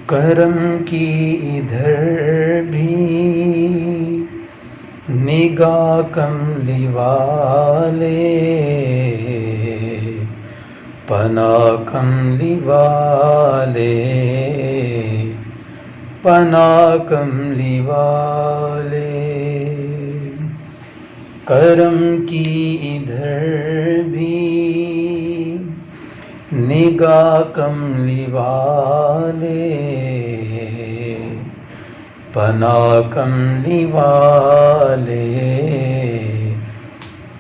کرم کی ادھر بھی نگاہ کملی والے، پناہ کملی والے، پناہ کملی والے، کرم کی ادھر بھی نگاہ کملی والے، پناہ کملی والے،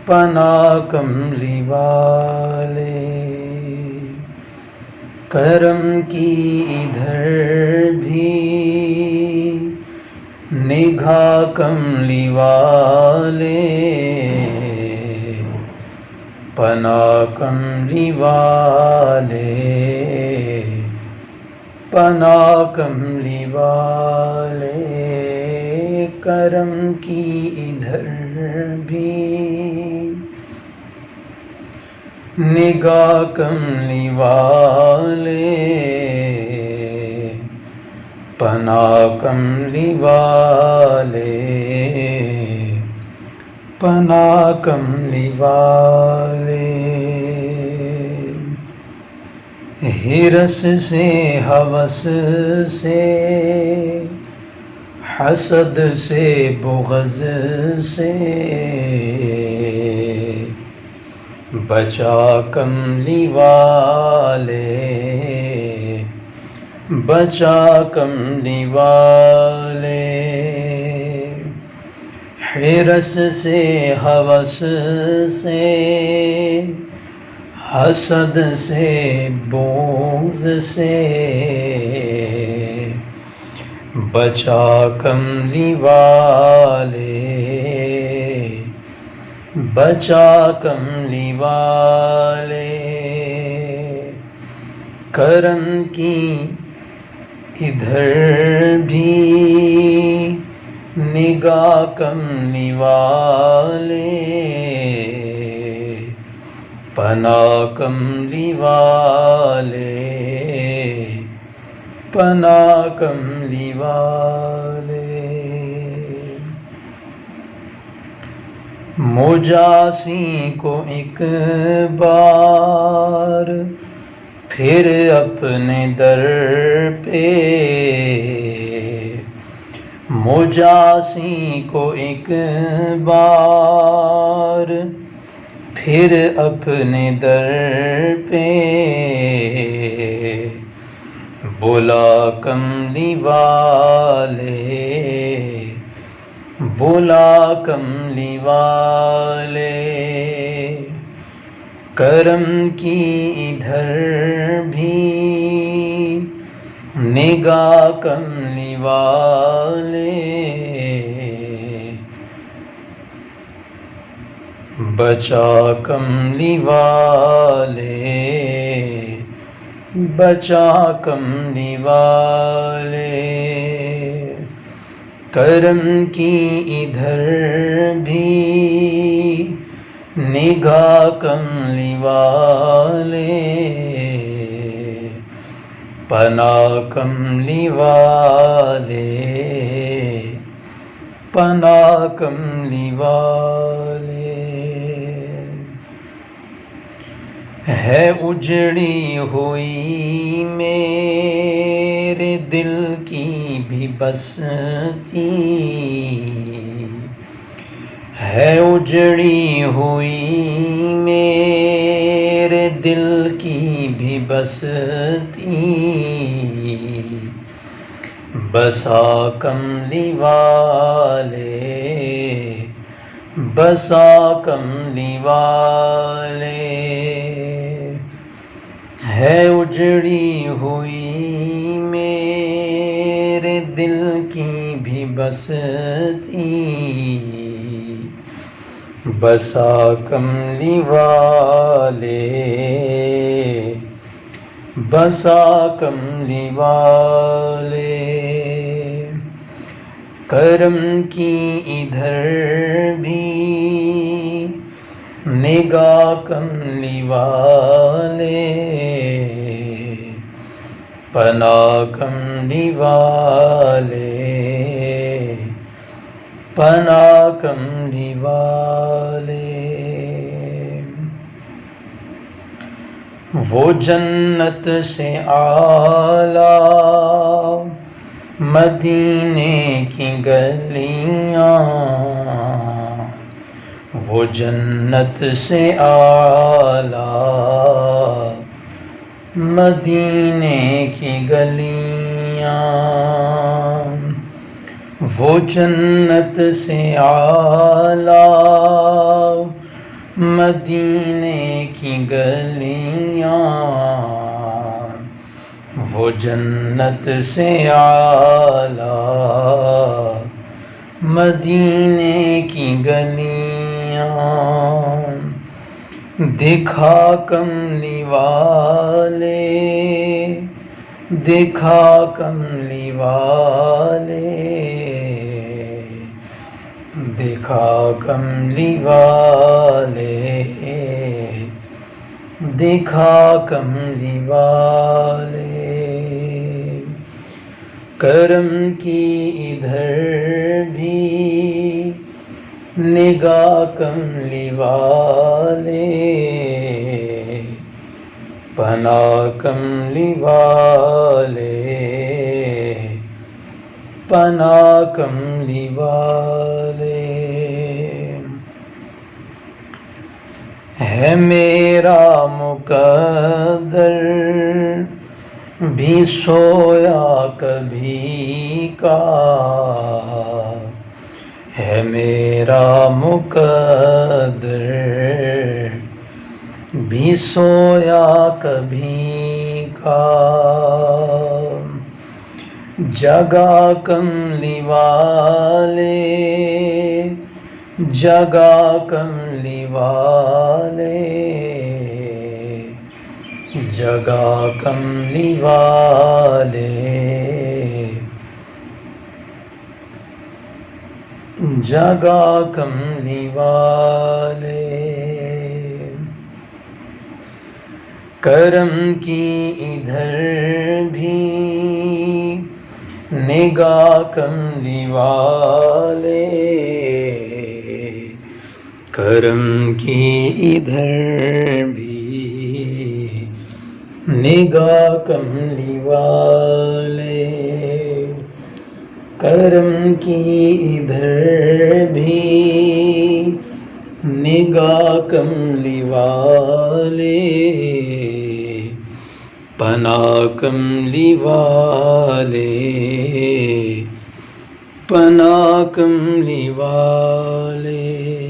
پناہ کملی والے، کرم کی ادھر بھی نگاہ کملی والے، پناہ کملی والے، پناہ کملی والے، کرم کی ادھر بھی نگاہ کملی والے، پناہ کملی والے، پناہ کملی والے، ہرس سے ہوس سے، حسد سے بغض سے، بچا کملی والے، بچا کملی والے، ہرس سے ہوس سے، حسد سے بغض سے، بچا کملی والے، بچا کملی والے، کرم کی ادھر بھی نگاہ کملی والے، پناہ کملی والے، پناہ کملی والے، مجاسی کو ایک بار پھر اپنے در پہ، مجاسی کو ایک بار پھر اپنے در پہ، بلا کملی والے، بلا کملی والے، کرم کی ادھر بھی نگاہ کملی والے، بچا کملی والے، بچا کملی والے، کرم کی ادھر بھی نگاہ کملی والے، پناہ کملی والے، پناہ کملی والے، ہے اجڑی ہوئی میرے دل کی بھی بستی، ہے اجڑی ہوئی میرے دل کی بھی بستی، بسا کملی والے، بسا کملی والے، ہے اجڑی ہوئی میرے دل کی بھی بستی، بسا کملی والے، بسا کملی والے، کرم کی ادھر بھی نگاہ کملی والے، پناہ کملی والے، پناہ کملی والے۔ وہ جنت سے اعلیٰ مدینے کی گلیاں، وہ جنت سے اعلیٰ مدینے کی گلیاں، وہ جنت سے اعلیٰ مدینے کی گلیاں، وہ جنت سے اعلیٰ مدینے کی گلیاں۔ دکھا کملی والے، دکھا کملی والے، دکھا کملی والے، دکھا کملی والے۔ کرم کی ادھر بھی نگاہ کملی والے، پناہ کملی والے، پناہ کملی والے۔ ہے میرا مقدر بھی سویا کبھی کا، ہے میرا مقدر بھی سویا کبھی کا، جگا کملی والے، جگا کملی والے، جگا کملی والے، جگا کملی والے۔ کرم کی ادھر بھی نگاہ کملی والے، کرم کی ادھر بھی نگاہ کملی والے، کرم کی ادھر بھی نگاہ کملی والے، پناہ کملی والے، پناہ کملی والے۔